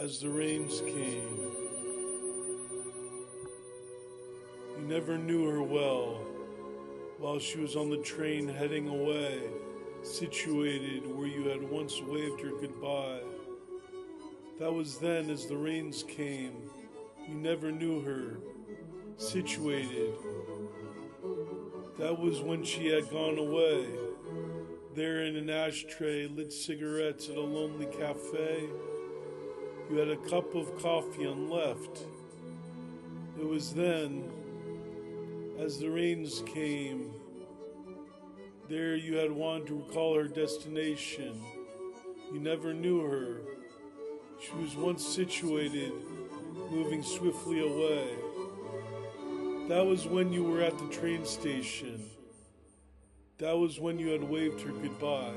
as the rains came. You never knew her well, while she was on the train heading away, situated where you had once waved her goodbye. That was then as the rains came. You never knew her, situated. That was when she had gone away. There in an ashtray, lit cigarettes at a lonely cafe. You had a cup of coffee unleft. It was then, as the rains came, there you had wanted to recall her destination. You never knew her. She was once situated, moving swiftly away. That was when you were at the train station. That was when you had waved her goodbye.